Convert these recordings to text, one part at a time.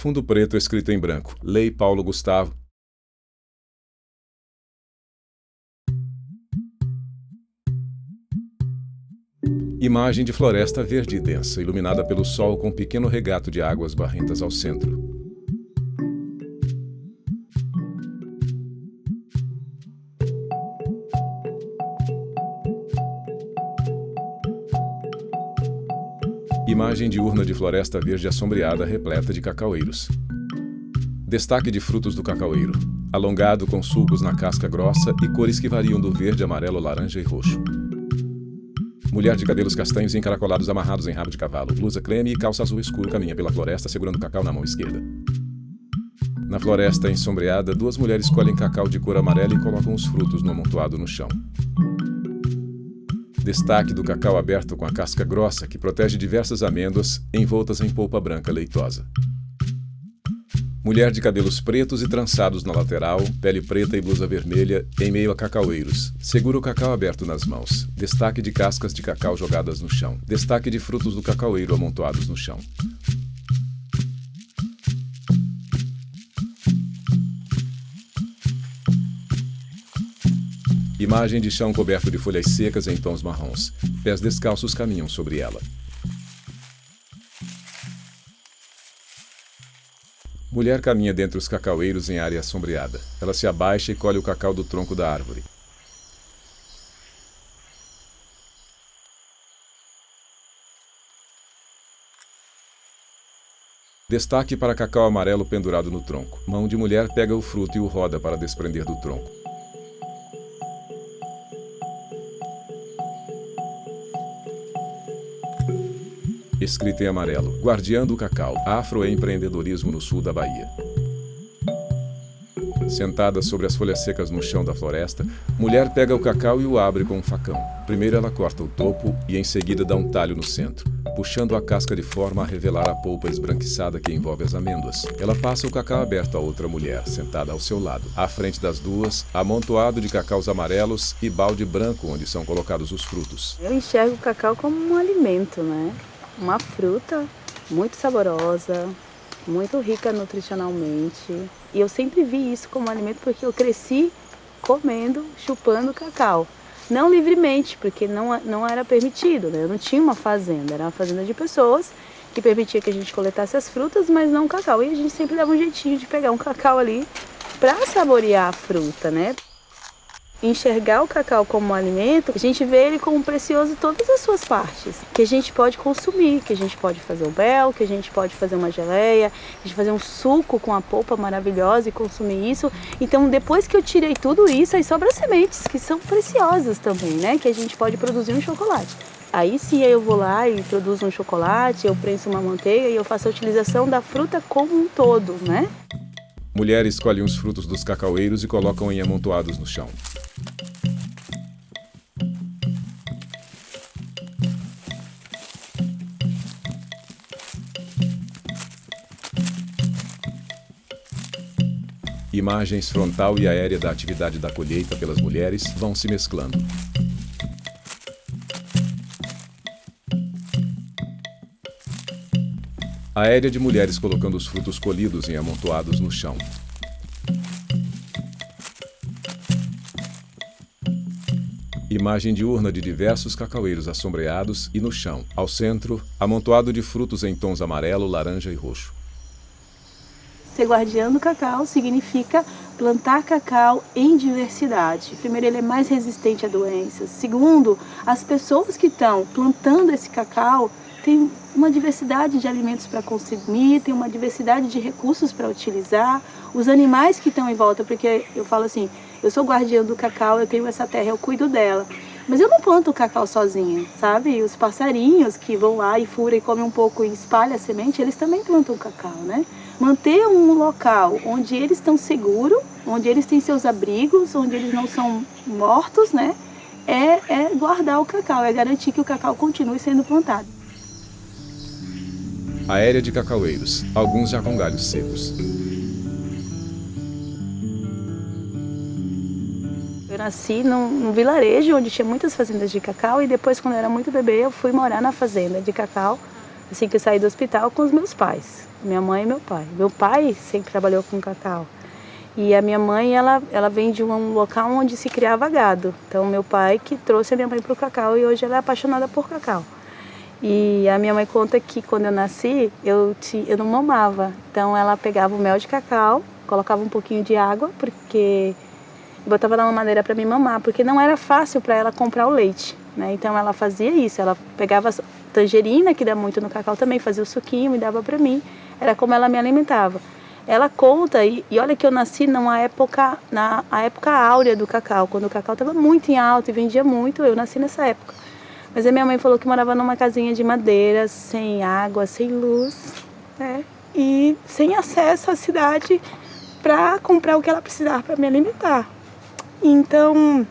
fundo preto escrito em branco. Lei Paulo Gustavo. Imagem de floresta verde e densa, iluminada pelo sol com um pequeno regato de águas barrentas ao centro. Imagem de urna de floresta verde assombreada repleta de cacaueiros. Destaque de frutos do cacaueiro, alongado com sulcos na casca grossa e cores que variam do verde, amarelo, laranja e roxo. Mulher de cabelos castanhos e encaracolados amarrados em rabo de cavalo, blusa creme e calça azul escuro caminha pela floresta segurando cacau na mão esquerda. Na floresta ensombreada, duas mulheres colhem cacau de cor amarela e colocam os frutos no amontoado no chão. Destaque do cacau aberto com a casca grossa que protege diversas amêndoas envoltas em polpa branca leitosa. Mulher de cabelos pretos e trançados na lateral, pele preta e blusa vermelha, em meio a cacaueiros. Segura o cacau aberto nas mãos. Destaque de cascas de cacau jogadas no chão. Destaque de frutos do cacaueiro amontoados no chão. Imagem de chão coberto de folhas secas em tons marrons. Pés descalços caminham sobre ela. Mulher caminha dentre os cacaueiros em área assombreada. Ela se abaixa e colhe o cacau do tronco da árvore. Destaque para cacau amarelo pendurado no tronco. Mão de mulher pega o fruto e o roda para desprender do tronco. Escrito em amarelo, Guardiã do Cacau, afroempreendedorismo no sul da Bahia. Sentada sobre as folhas secas no chão da floresta, mulher pega o cacau e o abre com um facão. Primeiro ela corta o topo e em seguida dá um talho no centro, puxando a casca de forma a revelar a polpa esbranquiçada que envolve as amêndoas. Ela passa o cacau aberto a outra mulher, sentada ao seu lado. À frente das duas, amontoado de cacaus amarelos e balde branco onde são colocados os frutos. Eu enxergo o cacau como um alimento, né? Uma fruta muito saborosa, muito rica nutricionalmente. E eu sempre vi isso como alimento porque eu cresci comendo, chupando cacau. Não livremente, porque não era permitido, né? Eu não tinha uma fazenda, era uma fazenda de pessoas que permitia que a gente coletasse as frutas, mas não o cacau. E a gente sempre dava um jeitinho de pegar um cacau ali para saborear a fruta, né? Enxergar o cacau como um alimento, a gente vê ele como precioso em todas as suas partes, que a gente pode consumir, que a gente pode fazer o mel, que a gente pode fazer uma geleia, a gente fazer um suco com a polpa maravilhosa e consumir isso. Então, depois que eu tirei tudo isso, aí sobram as sementes, que são preciosas também, né? Que a gente pode produzir um chocolate. Aí sim eu vou lá e produzo um chocolate, eu prenso uma manteiga e eu faço a utilização da fruta como um todo, né? Mulheres colhem os frutos dos cacaueiros e colocam em amontoados no chão. Imagens frontal e aérea da atividade da colheita pelas mulheres vão se mesclando. Aérea de mulheres colocando os frutos colhidos em amontoados no chão. Imagem de urna de diversos cacaueiros assombreados e no chão, ao centro, amontoado de frutos em tons amarelo, laranja e roxo. Ser guardiã do cacau significa plantar cacau em diversidade. Primeiro, ele é mais resistente a doenças. Segundo, as pessoas que estão plantando esse cacau têm uma diversidade de alimentos para consumir, tem uma diversidade de recursos para utilizar. Os animais que estão em volta, porque eu falo assim, eu sou guardiã do cacau, eu tenho essa terra, eu cuido dela. Mas eu não planto o cacau sozinha, sabe? Os passarinhos que vão lá e furam e comem um pouco e espalham a semente, eles também plantam o cacau, né? Manter um local onde eles estão seguros, onde eles têm seus abrigos, onde eles não são mortos, né? É guardar o cacau, é garantir que o cacau continue sendo plantado. Aérea de cacaueiros, alguns já com galhos secos. Eu nasci num vilarejo onde tinha muitas fazendas de cacau e depois, quando eu era muito bebê, eu fui morar na fazenda de cacau assim que eu saí do hospital, com os meus pais, minha mãe e meu pai. Meu pai sempre trabalhou com cacau. E a minha mãe, ela vem de um local onde se criava gado. Então, meu pai que trouxe a minha mãe para o cacau e hoje ela é apaixonada por cacau. E a minha mãe conta que quando eu nasci, eu não mamava. Então, ela pegava o mel de cacau, colocava um pouquinho de água, porque botava na mamadeira para me mamar, porque não era fácil para ela comprar o leite, né? Então, ela fazia isso, ela pegava tangerina, que dá muito no cacau também, fazia o suquinho e dava para mim. Era como ela me alimentava. Ela conta, e olha que eu nasci na época áurea do cacau, quando o cacau estava muito em alta e vendia muito, eu nasci nessa época. Mas a minha mãe falou que morava numa casinha de madeira, sem água, sem luz, né? E sem acesso à cidade para comprar o que ela precisava para me alimentar. Então,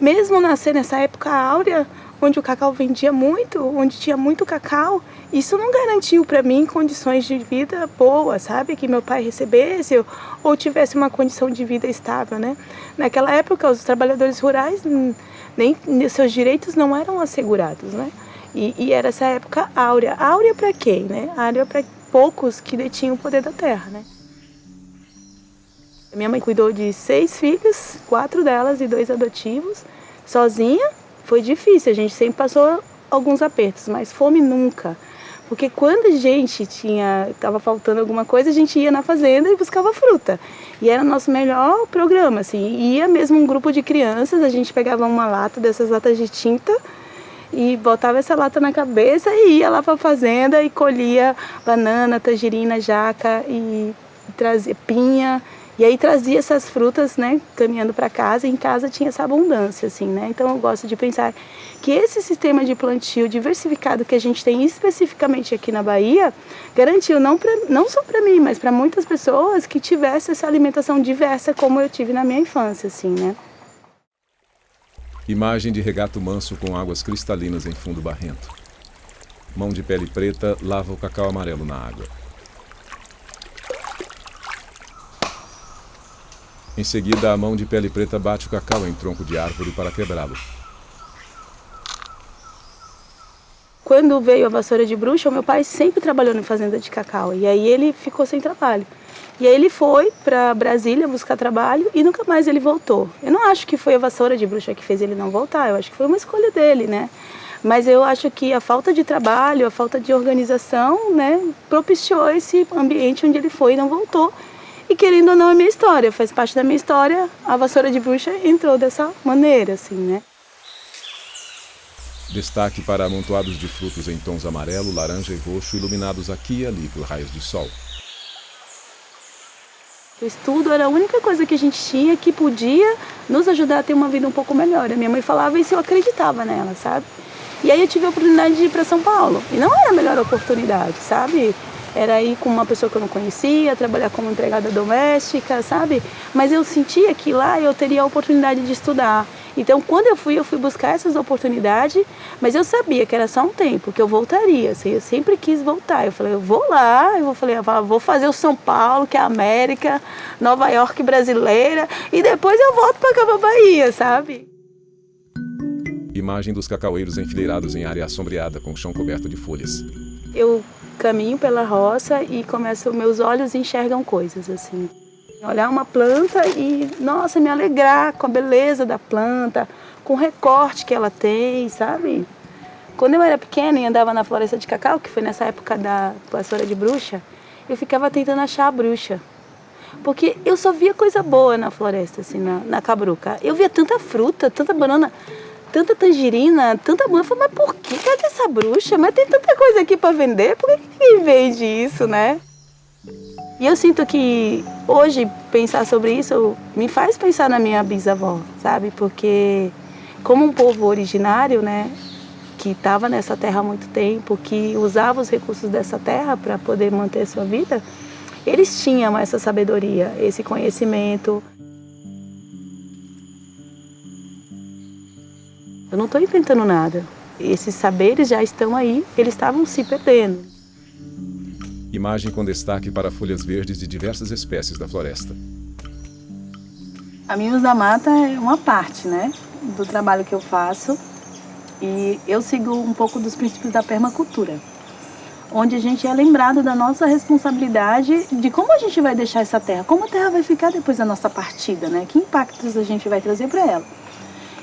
mesmo nascer nessa época áurea, onde o cacau vendia muito, onde tinha muito cacau, isso não garantiu para mim condições de vida boas, sabe? Que meu pai recebesse ou tivesse uma condição de vida estável, né? Naquela época, os trabalhadores rurais, nem seus direitos não eram assegurados, né? E era essa época áurea. Áurea para quem, né? Áurea para poucos que detinham o poder da terra, né? Minha mãe cuidou de 6 filhos, 4 delas e 2 adotivos, sozinha. Foi difícil, a gente sempre passou alguns apertos, mas fome nunca. Porque quando a gente estava faltando alguma coisa, a gente ia na fazenda e buscava fruta. E era o nosso melhor programa, assim. Ia mesmo um grupo de crianças, a gente pegava uma lata dessas latas de tinta e botava essa lata na cabeça e ia lá para a fazenda e colhia banana, tangerina, jaca e trazia pinha. E aí trazia essas frutas, né, caminhando para casa, e em casa tinha essa abundância, assim, né? Então eu gosto de pensar que esse sistema de plantio diversificado que a gente tem especificamente aqui na Bahia, garantiu não só para mim, mas para muitas pessoas que tivessem essa alimentação diversa como eu tive na minha infância, assim, né? Imagem de regato manso com águas cristalinas em fundo barrento. Mão de pele preta lava o cacau amarelo na água. Em seguida, a mão de pele preta bate o cacau em tronco de árvore para quebrá-lo. Quando veio a vassoura de bruxa, o meu pai sempre trabalhou em fazenda de cacau. E aí ele ficou sem trabalho. E aí ele foi para Brasília buscar trabalho e nunca mais ele voltou. Eu não acho que foi a vassoura de bruxa que fez ele não voltar. Eu acho que foi uma escolha dele, né? Mas eu acho que a falta de trabalho, a falta de organização, né, propiciou esse ambiente onde ele foi e não voltou. E querendo ou não, é minha história, faz parte da minha história. A vassoura de bruxa entrou dessa maneira, assim, né? Destaque para amontoados de frutos em tons amarelo, laranja e roxo, iluminados aqui e ali por raios de sol. O estudo era a única coisa que a gente tinha que podia nos ajudar a ter uma vida um pouco melhor. A minha mãe falava isso e eu acreditava nela, sabe? E aí eu tive a oportunidade de ir para São Paulo. E não era a melhor oportunidade, sabe? Era ir com uma pessoa que eu não conhecia, trabalhar como empregada doméstica, sabe? Mas eu sentia que lá eu teria a oportunidade de estudar. Então, quando eu fui buscar essas oportunidades, mas eu sabia que era só um tempo, que eu voltaria. Assim, eu sempre quis voltar. Eu falei, eu vou lá, vou fazer o São Paulo, que é a América, Nova York brasileira, e depois eu volto para cá, pra Bahia, sabe? Imagem dos cacaueiros enfileirados em área assombreada, com o chão coberto de folhas. Eu caminho pela roça e meus olhos enxergam coisas, assim. Olhar uma planta e, nossa, me alegrar com a beleza da planta, com o recorte que ela tem, sabe? Quando eu era pequena e andava na floresta de cacau, que foi nessa época da vassoura de bruxa, eu ficava tentando achar a bruxa. Porque eu só via coisa boa na floresta, assim, na cabruca. Eu via tanta fruta, tanta banana, tanta tangerina, tanta banana. Eu falei, mas por que? Cadê essa bruxa? Mas tem tanta coisa aqui para vender, por que ninguém vende isso, né? E eu sinto que hoje pensar sobre isso me faz pensar na minha bisavó, sabe? Porque como um povo originário, né, que estava nessa terra há muito tempo, que usava os recursos dessa terra para poder manter sua vida, eles tinham essa sabedoria, esse conhecimento. Eu não estou inventando nada. Esses saberes já estão aí, eles estavam se perdendo. Imagem com destaque para folhas verdes de diversas espécies da floresta. A Mimos da Mata é uma parte, né, do trabalho que eu faço. E eu sigo um pouco dos princípios da permacultura, onde a gente é lembrado da nossa responsabilidade de como a gente vai deixar essa terra, como a terra vai ficar depois da nossa partida, né? Que impactos a gente vai trazer para ela.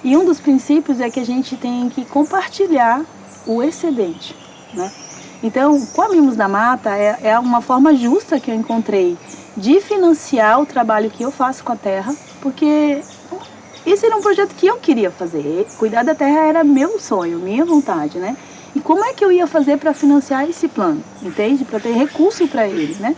E um dos princípios é que a gente tem que compartilhar o excedente, né? Então, com a Mimos da Mata, é uma forma justa que eu encontrei de financiar o trabalho que eu faço com a terra, porque esse era um projeto que eu queria fazer. Cuidar da terra era meu sonho, minha vontade, né? E como é que eu ia fazer para financiar esse plano, entende? Para ter recurso para ele, né?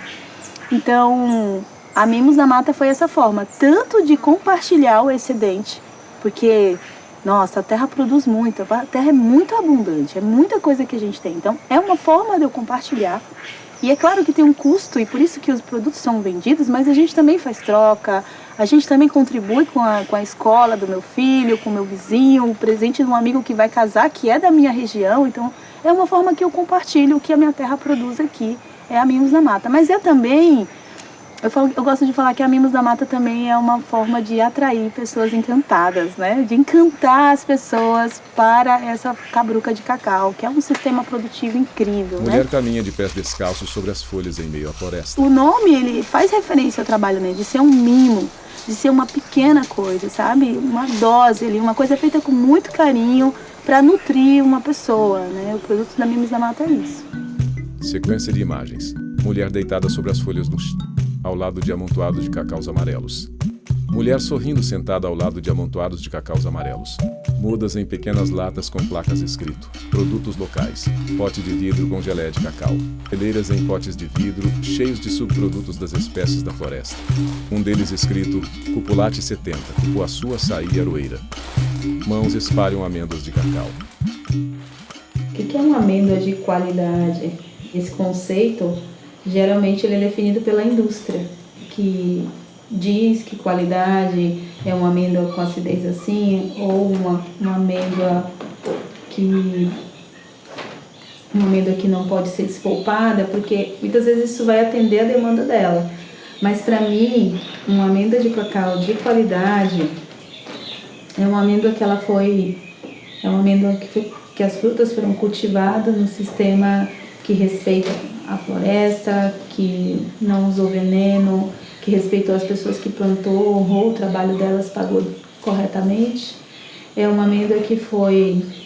Então, a Mimos da Mata foi essa forma, tanto de compartilhar o excedente, porque, nossa, a terra produz muito, a terra é muito abundante, é muita coisa que a gente tem. Então, é uma forma de eu compartilhar. E é claro que tem um custo, e por isso que os produtos são vendidos, mas a gente também faz troca, a gente também contribui com a escola do meu filho, com o meu vizinho, o presente de um amigo que vai casar, que é da minha região. Então, é uma forma que eu compartilho o que a minha terra produz aqui, é a Mimos da Mata. Mas é também... Eu gosto de falar que a Mimos da Mata também é uma forma de atrair pessoas encantadas, né? De encantar as pessoas para essa cabruca de cacau, que é um sistema produtivo incrível, Mulher né? caminha de pés descalços sobre as folhas em meio à floresta. O nome, ele faz referência ao trabalho, né? De ser um mimo, de ser uma pequena coisa, sabe? Uma dose ali, uma coisa feita com muito carinho para nutrir uma pessoa, né? O produto da Mimos da Mata é isso. Sequência de imagens. Mulher deitada sobre as folhas ao lado de amontoados de cacaus amarelos. Mulher sorrindo sentada ao lado de amontoados de cacaus amarelos. Mudas em pequenas latas com placas escrito: produtos locais. Pote de vidro com geleia de cacau. Peleiras em potes de vidro cheios de subprodutos das espécies da floresta. Um deles escrito: Cupulate 70, cupuaçu, açaí e aroeira. Mãos espalham amêndoas de cacau. O que é uma amêndoa de qualidade? Esse conceito, geralmente, ele é definido pela indústria, que diz que qualidade é uma amêndoa com acidez assim, ou uma amêndoa que não pode ser despolpada, porque muitas vezes isso vai atender a demanda dela. Mas para mim, uma amêndoa de cacau de qualidade é uma amêndoa que as frutas foram cultivadas no sistema que respeita a floresta, que não usou veneno, que respeitou as pessoas que plantou, honrou o trabalho delas, pagou corretamente. É uma amêndoa que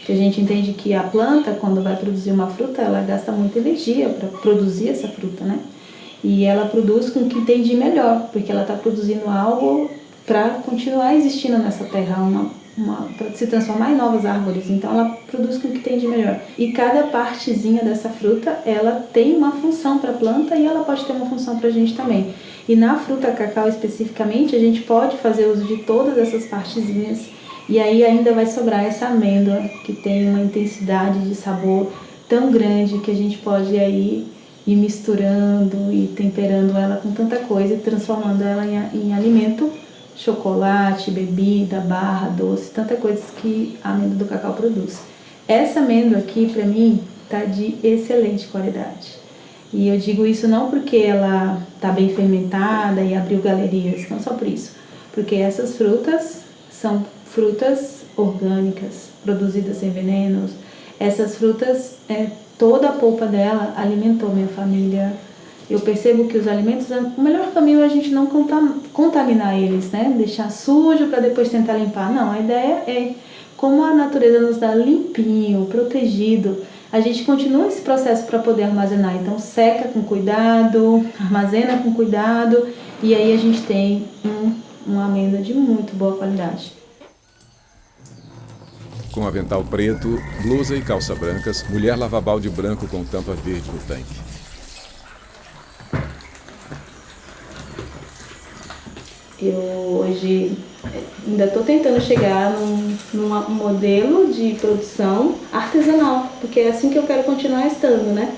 a gente entende que a planta, quando vai produzir uma fruta, ela gasta muita energia para produzir essa fruta, né? E ela produz com o que tem de melhor, porque ela está produzindo algo para continuar existindo nessa terra, para se transformar em novas árvores. Então ela produz com o que tem de melhor. E cada partezinha dessa fruta, ela tem uma função para a planta e ela pode ter uma função para a gente também. E na fruta cacau especificamente, a gente pode fazer uso de todas essas partezinhas e aí ainda vai sobrar essa amêndoa que tem uma intensidade de sabor tão grande que a gente pode aí ir misturando e temperando ela com tanta coisa e transformando ela em alimento. Chocolate, bebida, barra, doce, tanta coisa que a amêndoa do cacau produz. Essa amêndoa aqui, para mim, tá de excelente qualidade. E eu digo isso não porque ela tá bem fermentada e abriu galerias, não só por isso. Porque essas frutas são frutas orgânicas, produzidas sem venenos. Essas frutas, toda a polpa dela alimentou minha família. Eu percebo que os alimentos, o melhor caminho é a gente não contaminar eles, né? Deixar sujo para depois tentar limpar. Não, a ideia é, como a natureza nos dá limpinho, protegido, a gente continua esse processo para poder armazenar. Então, seca com cuidado, armazena com cuidado, e aí a gente tem uma amêndoa de muito boa qualidade. Com avental preto, blusa e calça brancas, mulher lava balde branco com tampa verde no tanque. Eu hoje ainda estou tentando chegar num modelo de produção artesanal, porque é assim que eu quero continuar estando, né?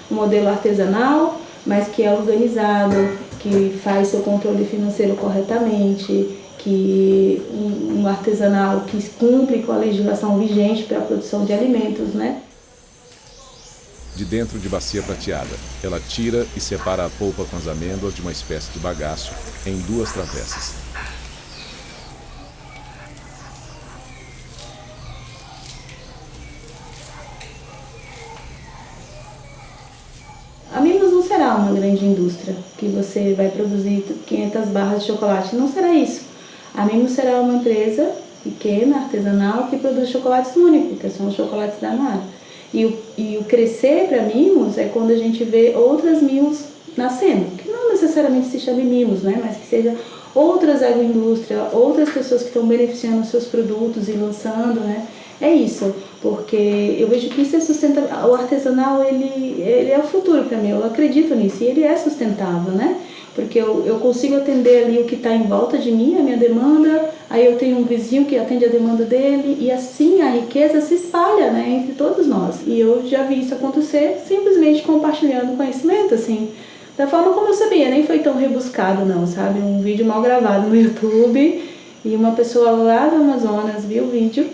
Um modelo artesanal, mas que é organizado, que faz seu controle financeiro corretamente, que um artesanal que cumpre com a legislação vigente para a produção de alimentos, né? De dentro de bacia prateada, ela tira e separa a polpa com as amêndoas de uma espécie de bagaço em 2 travessas. será uma grande indústria que você vai produzir 500 barras de chocolate, não será isso. A Mimos será uma empresa pequena, artesanal, que produz chocolates únicos, que são os chocolates da Amaro. E o crescer para Mimos é quando a gente vê outras Mimos nascendo, que não necessariamente se chame Mimos, né, mas que seja outras agroindústrias, outras pessoas que estão beneficiando os seus produtos e lançando, né. É isso, porque eu vejo que isso é sustentável. O artesanal, ele é o futuro para mim, eu acredito nisso, e ele é sustentável, né? Porque eu consigo atender ali o que está em volta de mim, a minha demanda, aí eu tenho um vizinho que atende a demanda dele, e assim a riqueza se espalha, né, entre todos nós. E eu já vi isso acontecer simplesmente compartilhando conhecimento, assim, da forma como eu sabia, nem foi tão rebuscado não, sabe? Um vídeo mal gravado no YouTube, e uma pessoa lá do Amazonas viu o vídeo,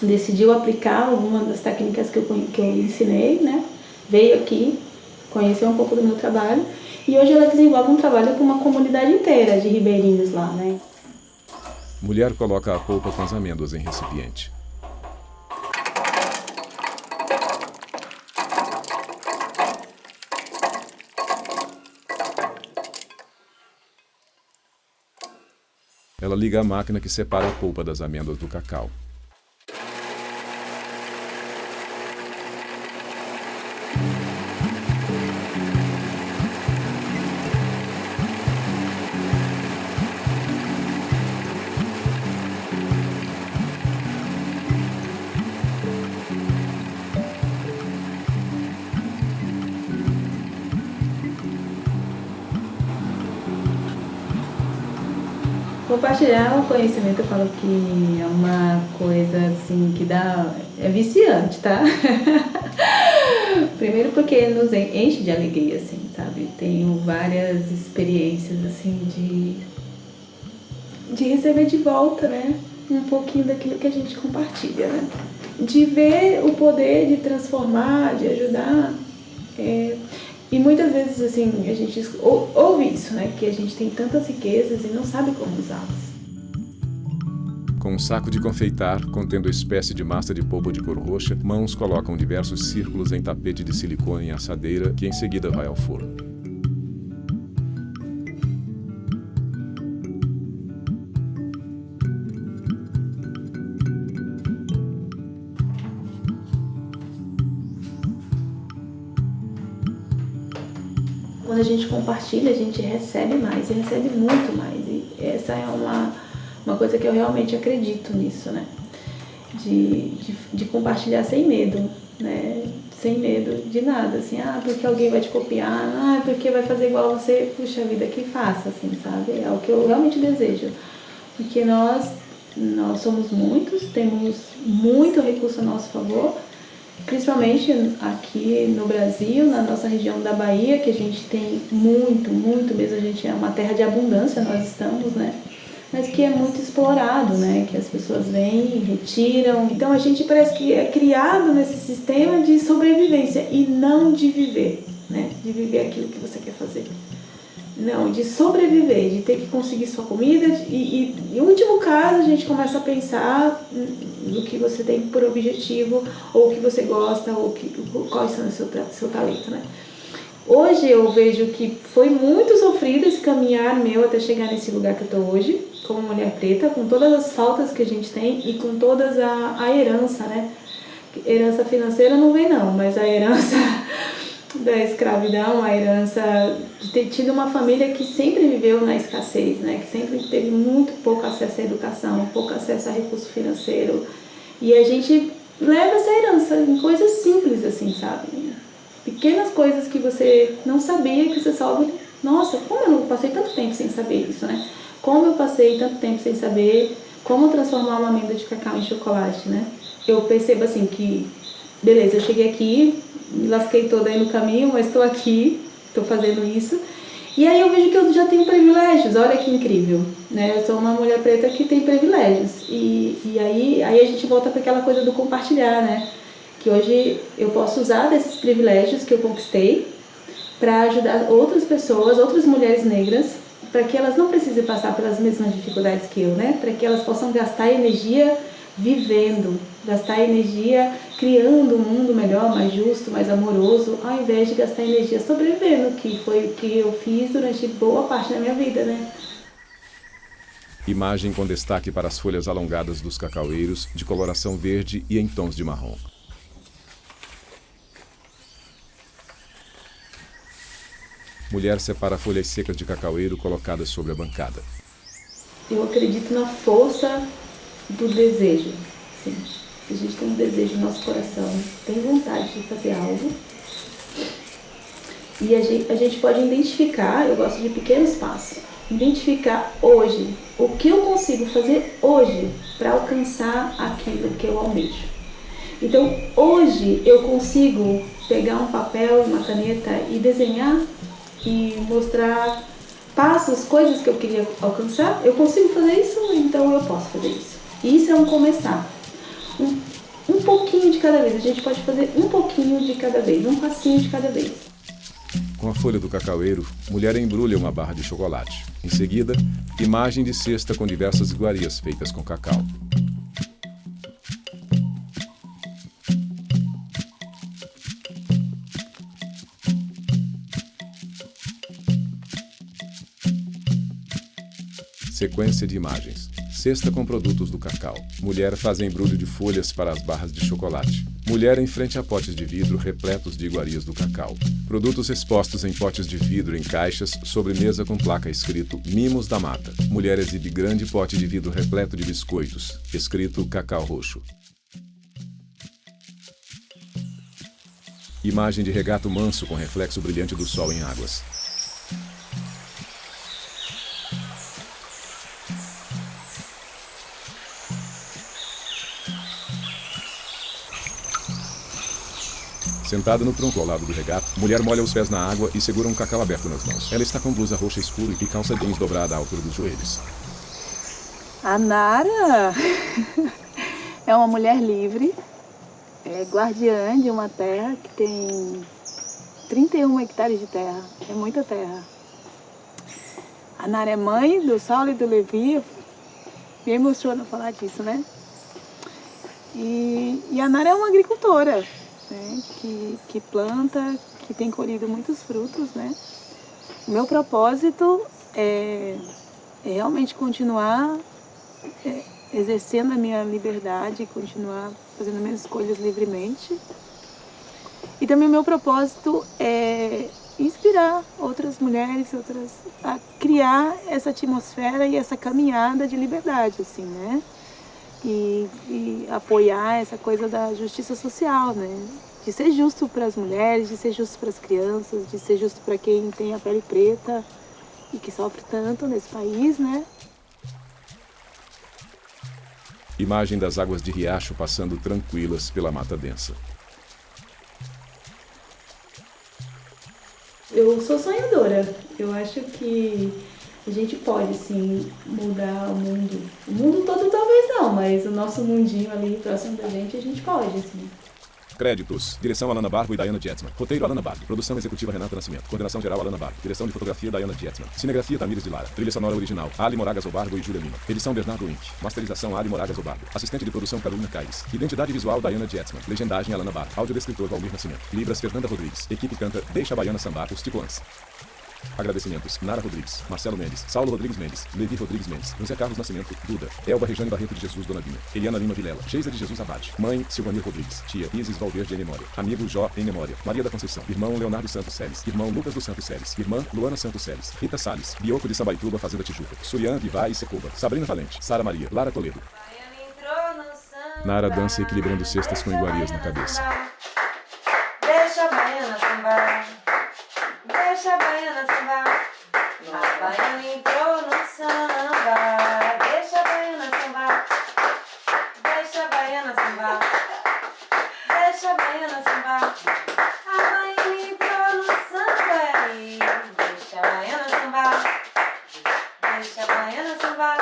decidiu aplicar alguma das técnicas que eu ensinei, né? Veio aqui, conheceu um pouco do meu trabalho, e hoje ela desenvolve um trabalho com uma comunidade inteira de ribeirinhos lá, né? Mulher coloca a polpa com as amêndoas em recipiente. Ela liga a máquina que separa a polpa das amêndoas do cacau. Compartilhar o conhecimento, eu falo que é uma coisa assim que é viciante, tá? Primeiro porque nos enche de alegria, assim, sabe? Tenho várias experiências, assim, de receber de volta, né? Um pouquinho daquilo que a gente compartilha, né? De ver o poder de transformar, de ajudar. E muitas vezes, assim, a gente ouve isso, né? Que a gente tem tantas riquezas e não sabe como usá-las. Com um saco de confeitar, contendo espécie de massa de polpa de cor roxa, mãos colocam diversos círculos em tapete de silicone em assadeira, que em seguida vai ao forno. Quando a gente compartilha, a gente recebe mais, e recebe muito mais. E essa é uma coisa que eu realmente acredito nisso, né? De compartilhar sem medo, né? Sem medo de nada, assim, porque alguém vai te copiar, porque vai fazer igual você, puxa vida, que faça, assim, sabe? É o que eu realmente desejo. Porque nós somos muitos, temos muito recurso a nosso favor, principalmente aqui no Brasil, na nossa região da Bahia, que a gente tem muito, muito mesmo, a gente é uma terra de abundância, nós estamos, né? Mas que é muito explorado, né? Que as pessoas vêm, retiram. Então a gente parece que é criado nesse sistema de sobrevivência e não de viver, né? De viver aquilo que você quer fazer. Não, de sobreviver, de ter que conseguir sua comida e em último caso a gente começa a pensar no que você tem por objetivo, ou o que você gosta, ou quais são o seu talento, né? Hoje eu vejo que foi muito sofrido esse caminhar meu até chegar nesse lugar que eu estou hoje, como mulher preta, com todas as faltas que a gente tem e com todas a herança, né? Herança financeira não vem não, mas a herança da escravidão, a herança de ter tido uma família que sempre viveu na escassez, né? Que sempre teve muito pouco acesso à educação, pouco acesso a recurso financeiro. E a gente leva essa herança em coisas simples, assim, sabe? Pequenas coisas que você não sabia, que você soube. Nossa, como eu não passei tanto tempo sem saber isso, né? Como eu passei tanto tempo sem saber como transformar uma amêndoa de cacau em chocolate, né? Eu percebo assim que, beleza, eu cheguei aqui, me lasquei toda aí no caminho, mas estou aqui, estou fazendo isso. E aí eu vejo que eu já tenho privilégios, olha que incrível, né? Eu sou uma mulher preta que tem privilégios. E aí a gente volta para aquela coisa do compartilhar, né? Que hoje eu posso usar desses privilégios que eu conquistei para ajudar outras pessoas, outras mulheres negras, para que elas não precisem passar pelas mesmas dificuldades que eu, né? Para que elas possam gastar energia vivendo, gastar energia criando um mundo melhor, mais justo, mais amoroso, ao invés de gastar energia sobrevivendo, que foi o que eu fiz durante boa parte da minha vida, né? Imagem com destaque para as folhas alongadas dos cacaueiros, de coloração verde e em tons de marrom. Mulher separa folhas secas de cacaueiro colocadas sobre a bancada. Eu acredito na força do desejo. Sim. Se a gente tem um desejo no nosso coração, tem vontade de fazer algo, e a gente pode identificar, eu gosto de pequenos passos, identificar hoje o que eu consigo fazer hoje para alcançar aquilo que eu almejo. Então, hoje eu consigo pegar um papel e uma caneta e desenhar e mostrar passos, coisas que eu queria alcançar. Eu consigo fazer isso, então eu posso fazer isso. E isso é um começar. Um pouquinho de cada vez. A gente pode fazer um pouquinho de cada vez, um passinho de cada vez. Com a folha do cacaueiro, mulher embrulha uma barra de chocolate. Em seguida, imagem de cesta com diversas iguarias feitas com cacau. Sequência de imagens. Cesta com produtos do cacau. Mulher faz embrulho de folhas para as barras de chocolate. Mulher em frente a potes de vidro repletos de iguarias do cacau. Produtos expostos em potes de vidro em caixas, sobre mesa com placa escrito Mimos da Mata. Mulher exibe grande pote de vidro repleto de biscoitos, escrito Cacau Roxo. Imagem de regato manso com reflexo brilhante do sol em águas. Sentada no tronco ao lado do regato, mulher molha os pés na água e segura um cacau aberto nas mãos. Ela está com blusa roxa escura e calça jeans dobrada à altura dos joelhos. A Nara é uma mulher livre, é guardiã de uma terra que tem 31 hectares de terra, é muita terra. A Nara é mãe do Saulo e do Levi, me emociona falar disso, né? E a Nara é uma agricultora, né? Que planta, que tem colhido muitos frutos, né? O meu propósito é realmente continuar exercendo a minha liberdade, continuar fazendo minhas escolhas livremente. E também o meu propósito é inspirar outras mulheres, a criar essa atmosfera e essa caminhada de liberdade, assim, né? E apoiar essa coisa da justiça social, né? De ser justo para as mulheres, de ser justo para as crianças, de ser justo para quem tem a pele preta e que sofre tanto nesse país, né? Imagem das águas de riacho passando tranquilas pela mata densa. Eu sou sonhadora. Eu acho que a gente pode, sim, mudar o mundo. O mundo todo talvez não, mas o nosso mundinho ali próximo da gente, a gente pode, sim. Créditos. Direção Alana Barbo e Diana Jetzman. Roteiro Alana Barbo. Produção executiva Renata Nascimento. Coordenação geral Alana Barbo. Direção de fotografia Diana Jetzman. Cinegrafia Tamires de Lara. Trilha sonora original Ali Moragas Obargo e Júlia Lima. Edição Bernardo Inc. Masterização Ali Moragas Obargo. Assistente de produção Carolina Caires. Identidade visual Diana Jetzman. Legendagem Alana Barbo. Audiodescritor Valmir Nascimento. Libras Fernanda Rodrigues. Equipe canta Deixa a Baiana Sambar. Os Tipuãs. Agradecimentos: Nara Rodrigues, Marcelo Mendes, Saulo Rodrigues Mendes, Levi Rodrigues Mendes, José Carlos Nascimento, Duda, Elba Rejane Barreto de Jesus Dona Vinha, Eliana Lima Vilela, Geisa de Jesus Abade, Mãe Silvanir Rodrigues, Tia Isis Valverde em memória, Amigo Jó em memória, Maria da Conceição, Irmão Leonardo Santos Seles, Irmão Lucas dos Santos Seles, Irmã Luana Santos Seles, Rita Salles, Bioco de Sambaituba Fazenda Tijuca, Surian Vivai e Secoba, Sabrina Valente, Sara Maria, Lara Toledo. Nara dança equilibrando cestas com iguarias na cabeça. Deixa a baiana sambar, deixa a baiana sambar. A baiana entrou no samba, deixa a baiana sambar, deixa a baiana sambar, deixa a baiana sambar. A baiana entrou no samba, deixa a baiana sambar, deixa a baiana sambar,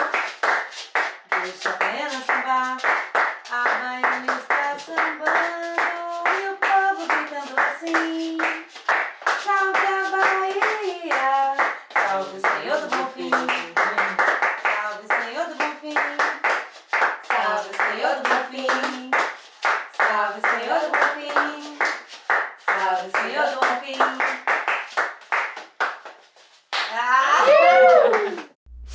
deixa a baiana sambar. A baiana está sambando e o povo gritando assim: salve a Bahia, salve o Senhor do Bonfim, salve o Senhor do Bonfim, salve o Senhor do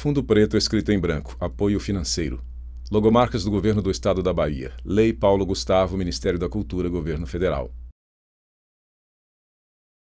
Fundo preto escrito em branco, apoio financeiro. Logomarcas do Governo do Estado da Bahia. Lei Paulo Gustavo, Ministério da Cultura, Governo Federal.